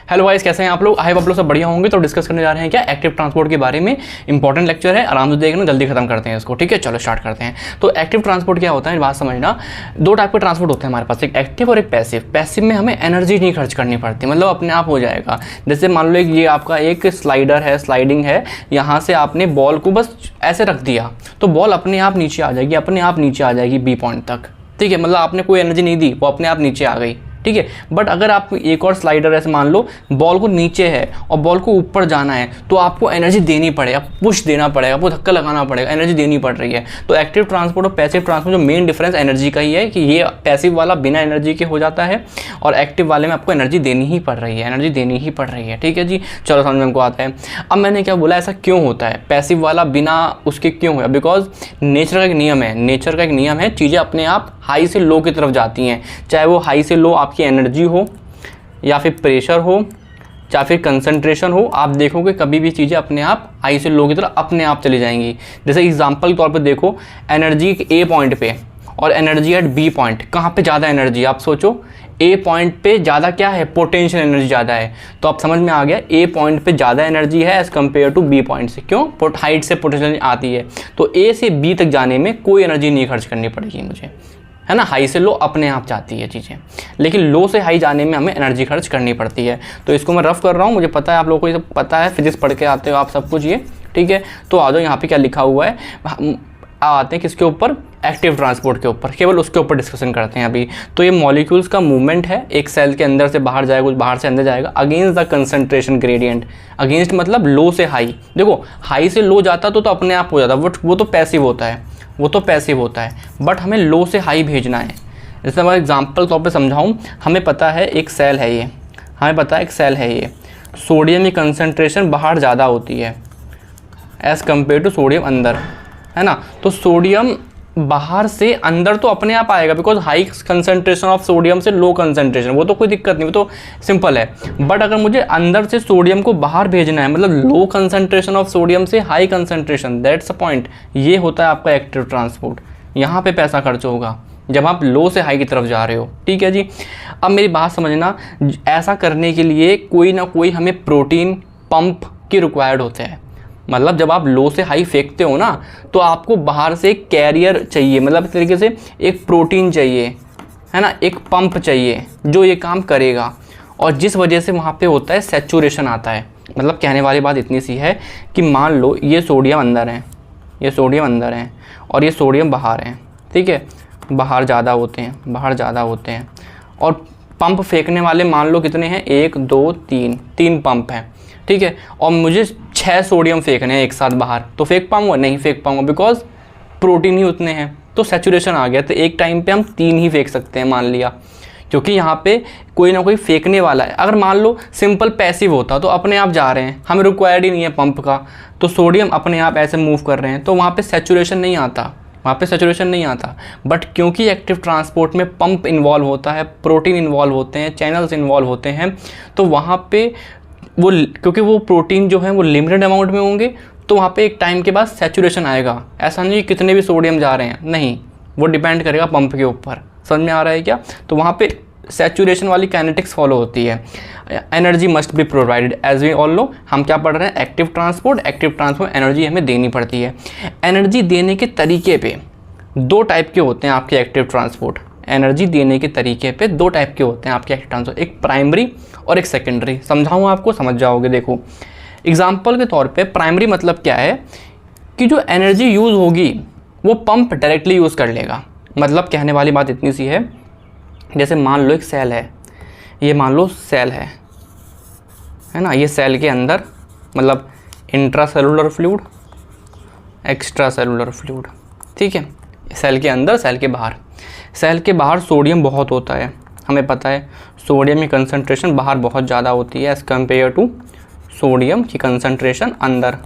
Hello guys, कैसे हैं आप लोग? आई होप आप लोग सब बढ़िया होंगे। तो डिस्कस करने जा रहे हैं क्या एक्टिव ट्रांसपोर्ट के बारे में। इंपॉर्टेंट लेक्चर है, आराम से देखना, जल्दी खत्म करते हैं इसको। ठीक है, चलो स्टार्ट करते हैं। तो एक्टिव ट्रांसपोर्ट क्या होता है, बात समझना। दो टाइप के ट्रांसपोर्ट होते हैं हमारे पास, एक एक्टिव और एक पैसिव। पैसिव में हमें एनर्जी नहीं खर्च करनी पड़ती, मतलब अपने आप हो जाएगा। जैसे मान लो ये आपका एक स्लाइडर है, स्लाइडिंग है, यहाँ से आपने बॉल को बस ऐसे रख दिया तो बॉल अपने आप नीचे आ जाएगी, अपने आप नीचे आ जाएगी बी पॉइंट तक। ठीक है, मतलब आपने कोई एनर्जी नहीं दी, वो अपने आप नीचे आ गई। ठीक है, बट अगर आप एक और स्लाइडर ऐसे मान लो बॉल को नीचे है और बॉल को ऊपर जाना है तो आपको एनर्जी देनी पड़ेगा, पुश देना पड़ेगा, आपको धक्का लगाना पड़ेगा, एनर्जी देनी पड़ रही है। तो एक्टिव ट्रांसपोर्ट और पैसिव ट्रांसपोर्ट जो मेन डिफरेंस एनर्जी का ही है कि ये पैसिव वाला बिना एनर्जी के हो जाता है और एक्टिव वाले में आपको एनर्जी देनी ही पड़ रही है, एनर्जी देनी ही पड़ रही है। ठीक है जी, चलो समझ में हमको आता है। अब मैंने क्या बोला, ऐसा क्यों होता है, पैसिव वाला बिना उसके क्यों है? बिकॉज नेचर का एक नियम है, नेचर का एक नियम है, चीज़ें अपने आप हाई से लो की तरफ जाती हैं। चाहे वो हाई से लो आपकी एनर्जी हो या फिर प्रेशर हो या फिर कंसंट्रेशन हो, आप देखोगे कभी भी चीज़ें अपने आप हाई से लो की तरफ अपने आप चली जाएंगी। जैसे एग्जांपल के तौर पे देखो, एनर्जी ए पॉइंट पे और एनर्जी एट बी पॉइंट, कहाँ पे ज़्यादा एनर्जी? आप सोचो, ए पॉइंट पे ज़्यादा क्या है, पोटेंशियल एनर्जी ज़्यादा है। तो आप समझ में आ गया, ए पॉइंट पे ज़्यादा एनर्जी है as compare to B point से। क्यों? हाइट से पोटेंशियल आती है, तो ए से बी तक जाने में कोई एनर्जी नहीं खर्च करनी पड़ेगी मुझे, है ना। हाई से लो अपने आप जाती है चीज़ें, लेकिन लो से हाई जाने में हमें एनर्जी खर्च करनी पड़ती है। तो इसको मैं रफ कर रहा हूँ, मुझे पता है आप लोगों को ये सब पता है, फिजिक्स पढ़ के आते हो आप सब कुछ ये। ठीक है, तो आ जाओ, यहाँ पे क्या लिखा हुआ है, आते हैं किसके ऊपर, एक्टिव ट्रांसपोर्ट के ऊपर, केवल उसके ऊपर डिस्कशन करते हैं अभी। तो ये मॉलिक्यूल्स का मूवमेंट है, एक सेल के अंदर से बाहर जाएगा, कुछ बाहर से अंदर जाएगा, against the concentration gradient. Against मतलब लो से हाई। देखो हाई से लो जाता तो अपने आप हो जाता, बट वो तो पैसिव होता है, वो तो पैसिव होता है, बट हमें लो से हाई भेजना है। जैसे मैं एग्जाम्पल तौर पर समझाऊँ, हमें पता है एक सेल है ये, हमें पता है एक सेल है ये, सोडियम की कंसनट्रेशन बाहर ज़्यादा होती है एज़ कम्पेयर टू सोडियम अंदर, है ना। तो सोडियम बाहर से अंदर तो अपने आप आएगा, because high concentration of sodium से लो कंसंट्रेशन, वो तो कोई दिक्कत नहीं, वो तो सिंपल है। बट अगर मुझे अंदर से सोडियम को बाहर भेजना है, मतलब लो कंसंट्रेशन ऑफ सोडियम से high concentration, that's a point. ये होता है आपका एक्टिव ट्रांसपोर्ट। यहाँ पे पैसा खर्च होगा जब आप लो से हाई की तरफ जा रहे हो। ठीक है जी, अब मेरी बात समझना, ऐसा करने के लिए कोई ना कोई हमें प्रोटीन पंप की रिक्वायर्ड होते हैं। मतलब जब आप लो से हाई फेंकते हो ना, तो आपको बाहर से एक कैरियर चाहिए, मतलब इस तरीके से एक प्रोटीन चाहिए, है ना, एक पंप चाहिए जो ये काम करेगा। और जिस वजह से वहाँ पे होता है सैचुरेशन आता है। मतलब कहने वाली बात इतनी सी है कि मान लो ये सोडियम अंदर है, ये सोडियम अंदर है और ये सोडियम बाहर है। ठीक है, बाहर ज़्यादा होते हैं, बाहर ज़्यादा होते हैं। और पंप फेंकने वाले मान लो कितने हैं, 1 2 3, 3 पंप हैं। ठीक है, और मुझे 6 सोडियम फेंकने हैं एक साथ बाहर, तो फेंक पाऊंगा? नहीं फेंक पाऊंगा, बिकॉज प्रोटीन ही उतने हैं। तो सैचुरेशन आ गया, तो एक टाइम पे हम 3 ही फेंक सकते हैं मान लिया, क्योंकि यहाँ पे कोई ना कोई फेंकने वाला है। अगर मान लो सिंपल पैसिव होता तो अपने आप जा रहे हैं, हमें रिक्वायर्ड ही नहीं है पंप का, तो सोडियम अपने आप ऐसे मूव कर रहे हैं, तो वहाँ पर सैचुरेशन नहीं आता, वहाँ पे सैचुरेशन नहीं आता। बट क्योंकि एक्टिव ट्रांसपोर्ट में पंप इन्वॉल्व होता है, प्रोटीन इन्वॉल्व होते हैं, चैनल्स इन्वॉल्व होते हैं, तो वहाँ पे वो, क्योंकि वो प्रोटीन जो है वो लिमिटेड अमाउंट में होंगे, तो वहाँ पे एक टाइम के बाद सैचुरेशन आएगा। ऐसा नहीं कितने भी सोडियम जा रहे हैं, नहीं, वो डिपेंड करेगा पंप के ऊपर। समझ में आ रहा है क्या? तो वहाँ पे सैचुरेशन वाली काइनेटिक्स फॉलो होती है। Energy must be provided, as we all know. हम क्या पढ़ रहे हैं, active transport. Active transport energy हमें देनी पड़ती है। एनर्जी देने के तरीके पे 2 टाइप के होते हैं आपके एक्टिव ट्रांसपोर्ट। एनर्जी देने के तरीके पे 2 टाइप के होते हैं आपके एक्टिव ट्रांसपोर्ट, एक प्राइमरी और एक सेकेंडरी। समझाऊँ आपको, समझ जाओगे। देखो एग्जाम्पल के तौर पे प्राइमरी मतलब क्या है कि जो एनर्जी यूज़ होगी वो पंप डायरेक्टली यूज़ कर लेगा। मतलब कहने वाली बात इतनी सी है, जैसे मान लो एक सेल है, ये मान लो सेल है ना, ये सेल के अंदर मतलब intra cellular fluid, extra cellular fluid. ठीक है, सेल के अंदर, सेल के बाहर। सेल के बाहर सोडियम बहुत होता है, हमें पता है सोडियम की कंसंट्रेशन बाहर बहुत ज़्यादा होती है एज़ कम्पेयर टू सोडियम की कंसंट्रेशन अंदर,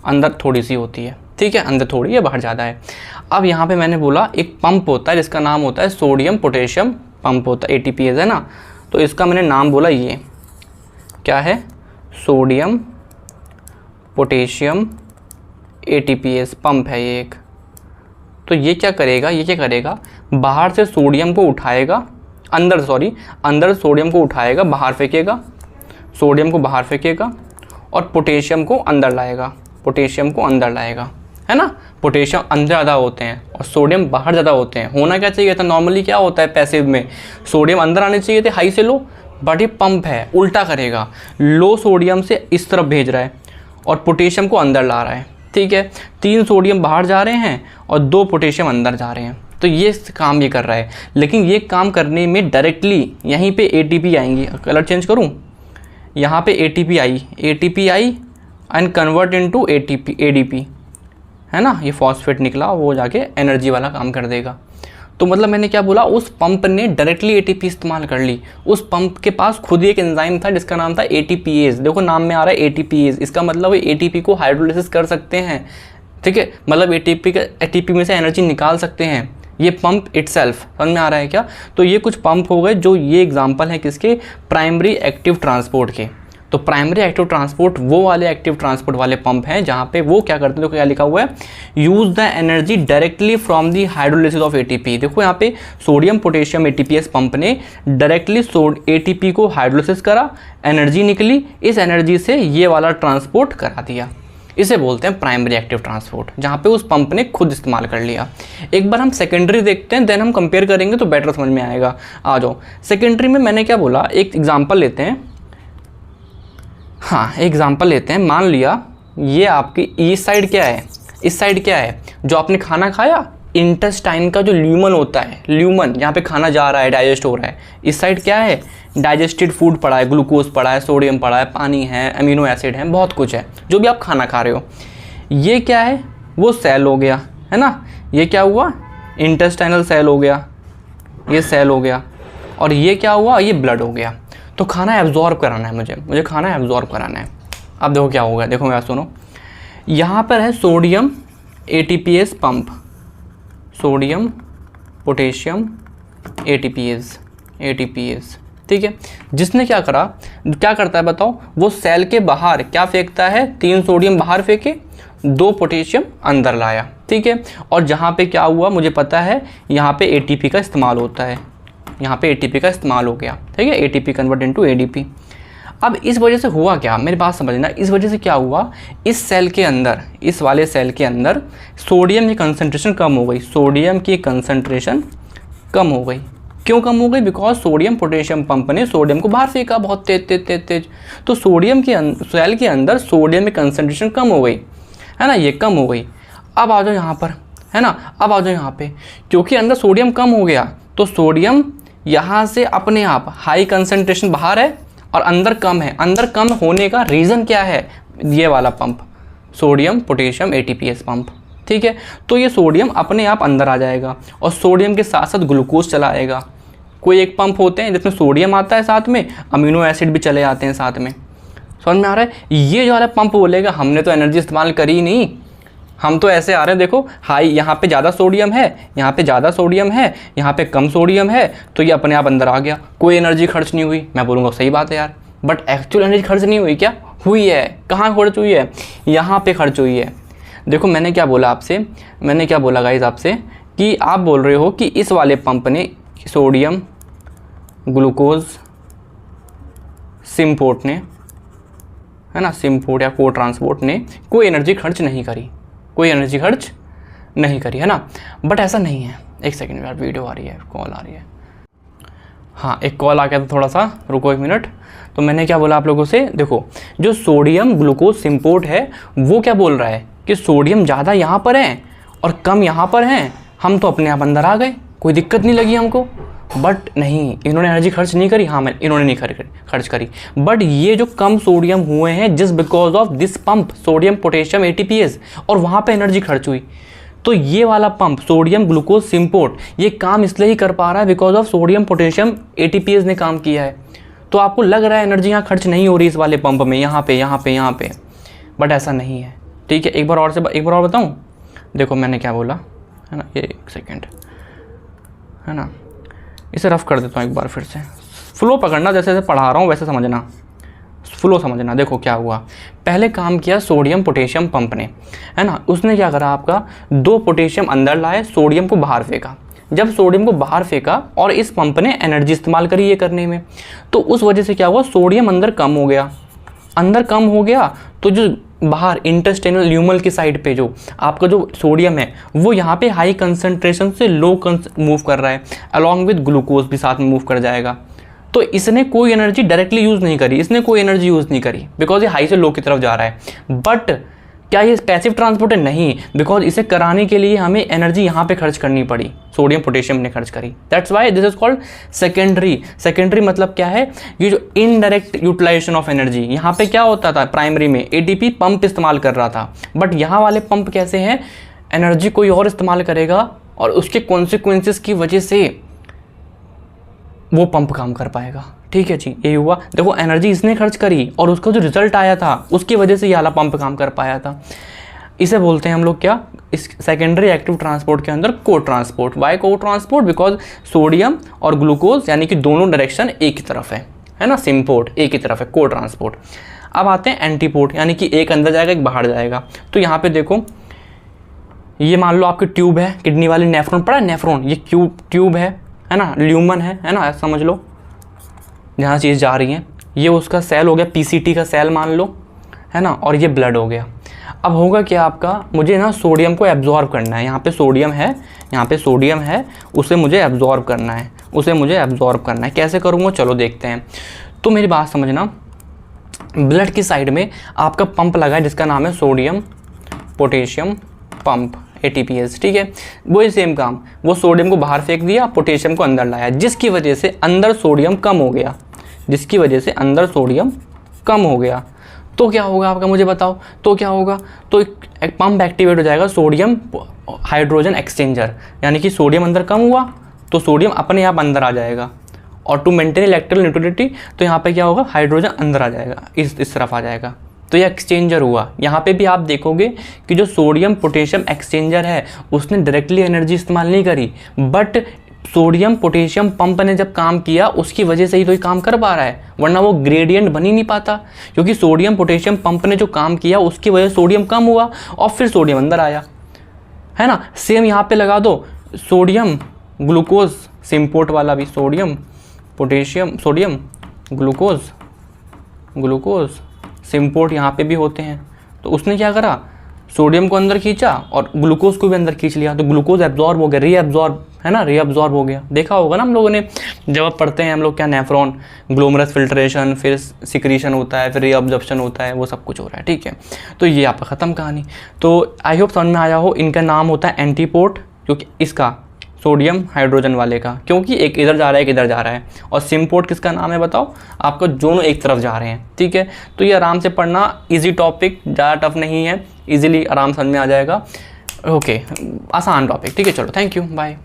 अंदर थोड़ी सी होती है। ठीक है, अंदर थोड़ी है, बाहर ज़्यादा है। अब यहाँ पे मैंने बोला एक पंप होता है जिसका नाम होता है सोडियम पोटेशियम पंप होता है, ATPase है ना। तो इसका मैंने नाम बोला, ये क्या है, सोडियम पोटेशियम ATPase पंप है ये एक। तो ये क्या करेगा, ये क्या करेगा, बाहर से सोडियम को उठाएगा, अंदर सोडियम को उठाएगा, बाहर फेंकेगा, सोडियम को बाहर फेंकेगा और पोटेशियम को अंदर लाएगा, पोटेशियम को अंदर लाएगा, है ना। पोटेशियम अंदर ज़्यादा होते हैं और सोडियम बाहर ज़्यादा होते हैं। होना क्या चाहिए था, नॉर्मली क्या होता है पैसिव में, सोडियम अंदर आने चाहिए थे हाई से लो, बट ये पंप है उल्टा करेगा, लो सोडियम से इस तरफ भेज रहा है और पोटेशियम को अंदर ला रहा है, ठीक है। 3 सोडियम बाहर जा रहे हैं और 2 पोटेशियम अंदर जा रहे हैं, तो ये काम ये कर रहा है। लेकिन ये काम करने में डायरेक्टली यहीं पे ATP आएंगी, कलर चेंज करूँ, यहाँ पे ATP I and convert into ADP, है ना। ये फॉस्फेट निकला, वो जाके एनर्जी वाला काम कर देगा। तो मतलब मैंने क्या बोला, उस पंप ने डायरेक्टली ATP इस्तेमाल कर ली। उस पंप के पास खुद ही एक एंजाइम था जिसका नाम था ATPase। देखो नाम में आ रहा है ATPase, इसका मतलब ATP को हाइड्रोलिसिस कर सकते हैं, ठीक है। मतलब ATP में से एनर्जी निकाल सकते हैं ये पंप इटसेल्फ। समझ में आ रहा है क्या। तो ये कुछ पंप हो गए जो ये एग्जाम्पल है किसके, प्राइमरी एक्टिव ट्रांसपोर्ट के। तो प्राइमरी एक्टिव ट्रांसपोर्ट वो वाले एक्टिव ट्रांसपोर्ट वाले पंप हैं जहाँ पे वो क्या करते हैं, देखो क्या लिखा हुआ है, use the energy directly from the hydrolysis of ATP। देखो यहाँ पे सोडियम पोटेशियम ATPase पंप ने डायरेक्टली ATP को हाइड्रोलिसिस करा, एनर्जी निकली, इस एनर्जी से ये वाला ट्रांसपोर्ट करा दिया। इसे बोलते हैं प्राइमरी एक्टिव ट्रांसपोर्ट, जहाँ पे उस पंप ने खुद इस्तेमाल कर लिया। एक बार हम सेकेंडरी देखते हैं, देन हम कंपेयर करेंगे तो बेटर समझ में आएगा। आ जाओ सेकेंडरी में मैंने क्या बोला, एक एग्जाम्पल लेते हैं। हाँ एग्जाम्पल लेते हैं, मान लिया ये आपकी इस साइड क्या है, इस साइड क्या है, जो आपने खाना खाया इंटेस्टाइन का जो ल्यूमन होता है, ल्यूमन जहाँ पे खाना जा रहा है, डाइजेस्ट हो रहा है, इस साइड क्या है, डाइजेस्टेड फूड पड़ा है, ग्लूकोज पड़ा है, सोडियम पड़ा है, पानी है, अमीनो एसिड है, बहुत कुछ है जो भी आप खाना खा रहे हो। ये क्या है, वो सेल हो गया, है ना। ये क्या हुआ, इंटेस्टाइनल सेल हो गया, ये सेल हो गया, और ये क्या हुआ, ये ब्लड हो गया। तो खाना एब्जॉर्ब कराना है मुझे खाना एब्जॉर्ब कराना है। अब देखो क्या होगा, देखो मेरा सुनो, यहाँ पर है sodium ATPase pump, sodium potassium ATPase, ठीक है। जिसने क्या करा, क्या करता है बताओ, वो सेल के बाहर क्या फेंकता है, 3 सोडियम बाहर फेंके, 2 पोटेशियम अंदर लाया, ठीक है। और जहाँ पे क्या हुआ मुझे पता है, यहाँ पे ATP का इस्तेमाल होता है, यहाँ पे ATP का इस्तेमाल हो गया, ठीक है। ATP convert into ADP। अब इस वजह से हुआ क्या, मेरी बात समझना, इस वजह से क्या हुआ, इस सेल के अंदर, इस वाले सेल के अंदर सोडियम की कंसंट्रेशन कम हो गई, सोडियम की कंसंट्रेशन कम हो गई। क्यों कम हो गई, बिकॉज सोडियम पोटेशियम पंप ने सोडियम को बाहर फेंका बहुत तेज। तो सोडियम के सेल के अंदर सोडियम की कंसंट्रेशन कम हो गई, है ना, ये कम हो गई। अब आ जाओ यहाँ पर, है ना, अब आ जाओ यहाँ पे, क्योंकि अंदर सोडियम कम हो गया तो सोडियम यहाँ से अपने आप हाई कंसंट्रेशन बाहर है और अंदर कम है। अंदर कम होने का रीज़न क्या है, ये वाला pump, sodium potassium ATPase pump, ठीक है। तो ये सोडियम अपने आप अंदर आ जाएगा और सोडियम के साथ साथ ग्लूकोज चला आएगा। कोई एक पंप होते हैं जिसमें सोडियम आता है, साथ में अमीनो एसिड भी चले आते हैं साथ में। समझ में आ रहा है। ये जो वाला पंप बोलेगा हमने तो एनर्जी इस्तेमाल करी ही नहीं, हम तो ऐसे आ रहे हैं, देखो हाई, यहाँ पे ज़्यादा सोडियम है, यहाँ पे ज़्यादा सोडियम है, यहाँ पे कम सोडियम है, तो ये अपने आप अंदर आ गया, कोई एनर्जी खर्च नहीं हुई। मैं बोलूँगा सही बात है यार, बट एक्चुअल एनर्जी खर्च नहीं हुई क्या, हुई है। कहाँ खर्च हुई है, यहाँ पे खर्च हुई है। देखो मैंने क्या बोला आपसे, मैंने क्या बोला गाइस आपसे, कि आप बोल रहे हो कि इस वाले पंप ने सोडियम ग्लूकोज सिम्पोर्ट ने, है ना, सिम्पोर्ट या को ट्रांसपोर्ट ने कोई एनर्जी खर्च नहीं करी, कोई एनर्जी खर्च नहीं करी, है ना। बट ऐसा नहीं है। एक सेकंड यार, वीडियो आ रही है, कॉल आ रही है। हाँ एक कॉल आ गया था, थोड़ा सा रुको 1 मिनट। तो मैंने क्या बोला आप लोगों से, देखो जो सोडियम ग्लूकोज सिम्पोर्ट है वो क्या बोल रहा है कि सोडियम ज़्यादा यहाँ पर है और कम यहाँ पर हैं, हम तो अपने आप अंदर आ गए, कोई दिक्कत नहीं लगी हमको। बट नहीं, इन्होंने एनर्जी खर्च नहीं करी, हाँ इन्होंने नहीं खर्च करी। बट ये जो कम सोडियम हुए हैं just because of this pump sodium potassium ATPase, और वहाँ पे एनर्जी खर्च हुई। तो ये वाला पंप सोडियम ग्लूकोज सिम्पोर्ट ये काम इसलिए ही कर पा रहा है because of sodium potassium ATPase ने काम किया है। तो आपको लग रहा है एनर्जी यहाँ खर्च नहीं हो रही इस वाले पंप में, यहाँ पे, बट ऐसा नहीं है, ठीक है। एक बार और बताऊँ, देखो मैंने क्या बोला, है ना, ये 1 सेकेंड, है ना, इसे रफ कर देता हूँ एक बार फिर से, फ्लो पकड़ना, जैसे जैसे पढ़ा रहा हूँ वैसे समझना, फ्लो समझना। देखो क्या हुआ, पहले काम किया सोडियम पोटेशियम पंप ने, है ना, उसने क्या करा, आपका 2 पोटेशियम अंदर लाए, सोडियम को बाहर फेंका, जब सोडियम को बाहर फेंका और इस पंप ने एनर्जी इस्तेमाल करी ये करने में, तो उस वजह से क्या हुआ, सोडियम अंदर कम हो गया। अंदर कम हो गया तो जो बाहर इंटेस्टाइनल ल्यूमल की साइड पे जो आपका जो सोडियम है वो यहाँ पे हाई कंसंट्रेशन से लो मूव कर रहा है, अलॉन्ग विद ग्लूकोज भी साथ में मूव कर जाएगा। तो इसने कोई एनर्जी डायरेक्टली यूज़ नहीं करी, इसने कोई एनर्जी यूज़ नहीं करी बिकॉज ये हाई से लो की तरफ जा रहा है। बट क्या ये पैसिव ट्रांसपोर्ट है? नहीं, बिकॉज इसे कराने के लिए हमें एनर्जी यहाँ पे खर्च करनी पड़ी, सोडियम पोटेशियम ने खर्च करी। That's why this is called secondary. Secondary मतलब क्या है, ये जो इनडायरेक्ट यूटिलाइजेशन ऑफ एनर्जी। यहाँ पे क्या होता था, प्राइमरी में एटीपी पंप इस्तेमाल कर रहा था, बट यहाँ वाले पंप कैसे हैं, एनर्जी कोई और इस्तेमाल करेगा और उसके कॉन्सिक्वेंसेस की वजह से वो पंप काम कर पाएगा। ठीक है जी, यही हुआ। देखो एनर्जी इसने खर्च करी और उसका जो रिजल्ट आया था उसकी वजह से ये वाला पंप काम कर पाया था। इसे बोलते हैं हम लोग क्या, इस सेकेंडरी एक्टिव ट्रांसपोर्ट के अंदर को ट्रांसपोर्ट। वाई को ट्रांसपोर्ट? बिकॉज सोडियम और ग्लूकोज यानी कि दोनों डायरेक्शन एक ही तरफ है ना, सिम्पोर्ट एक ही तरफ है, को ट्रांसपोर्ट। अब आते हैं एंटीपोर्ट, यानी कि एक अंदर जाएगा एक बाहर जाएगा। तो यहाँ पे देखो, ये मान लो आपकी ट्यूब है, किडनी वाली नेफ्रॉन पड़ा है, नेफ्रॉन ये ट्यूब है ना, ल्यूमन है ना, ऐसा समझ लो जहाँ चीज़ जा रही है। ये उसका सेल हो गया, पीसीटी का सेल मान लो, है ना, और ये ब्लड हो गया। अब होगा क्या आपका, मुझे ना सोडियम को एब्जॉर्ब करना है, यहाँ पे सोडियम है, यहाँ पे सोडियम है, उसे मुझे एब्जॉर्ब करना है, उसे मुझे एब्जॉर्ब करना है। कैसे करूँगा, चलो देखते हैं। तो मेरी बात समझना, ब्लड की साइड में आपका पंप लगा है जिसका नाम है सोडियम पोटेशियम पंप, ATPase। ठीक है, वही सेम काम, वो सोडियम को बाहर फेंक दिया, पोटेशियम को अंदर लाया, जिसकी वजह से अंदर सोडियम कम हो गया, जिसकी वजह से अंदर सोडियम कम हो गया। तो क्या होगा आपका, मुझे बताओ, तो क्या होगा, तो एक पंप एक्टिवेट हो जाएगा, सोडियम हाइड्रोजन एक्सचेंजर, यानी कि सोडियम अंदर कम हुआ तो सोडियम अपने आप अंदर आ जाएगा, और टू मेंटेन इलेक्ट्रिकल न्यूट्रलिटी तो यहाँ पे क्या होगा, हाइड्रोजन अंदर आ जाएगा, इस तरफ आ जाएगा। तो ये एक्सचेंजर हुआ। यहाँ पे भी आप देखोगे कि जो सोडियम पोटेशियम एक्सचेंजर है उसने डायरेक्टली एनर्जी इस्तेमाल नहीं करी, बट सोडियम पोटेशियम पंप ने जब काम किया उसकी वजह से ही तो ये काम कर पा रहा है, वरना वो ग्रेडियंट बन ही नहीं पाता। क्योंकि सोडियम पोटेशियम पंप ने जो काम किया उसकी वजह से सोडियम कम हुआ और फिर सोडियम अंदर आया, है ना। सेम यहाँ पे लगा दो, सोडियम ग्लूकोज सिम्पोर्ट वाला भी, sodium potassium sodium glucose symport यहाँ पे भी होते हैं। तो उसने क्या करा, सोडियम को अंदर खींचा और ग्लूकोज को भी अंदर खींच लिया, तो ग्लूकोज एब्जॉर्ब हो गया, रीअब्जॉर्ब, है ना, रीअब्जॉर्ब हो गया। देखा होगा ना हम लोगों ने, जब पढ़ते हैं हम लोग क्या, नेफ्रॉन ग्लोमरस फिल्ट्रेशन, फिर सिक्रीशन होता है, फिर रीअब्जॉर्प्शन होता है, वो सब कुछ हो रहा है। ठीक है, तो ये आपका ख़त्म कहानी। तो आई होप समझ में आया हो। इनका नाम होता है एंटीपोर्ट, क्योंकि इसका सोडियम हाइड्रोजन वाले का, क्योंकि एक इधर जा रहा है एक इधर जा रहा है। और सिम्पोर्ट किसका नाम है बताओ, आपका दोनों एक तरफ जा रहे हैं। ठीक है, तो ये आराम से पढ़ना, इजी टॉपिक, ज़्यादा टफ नहीं है, इजीली आराम समझ में आ जाएगा। ओके, आसान टॉपिक। ठीक है, चलो, थैंक यू, बाय।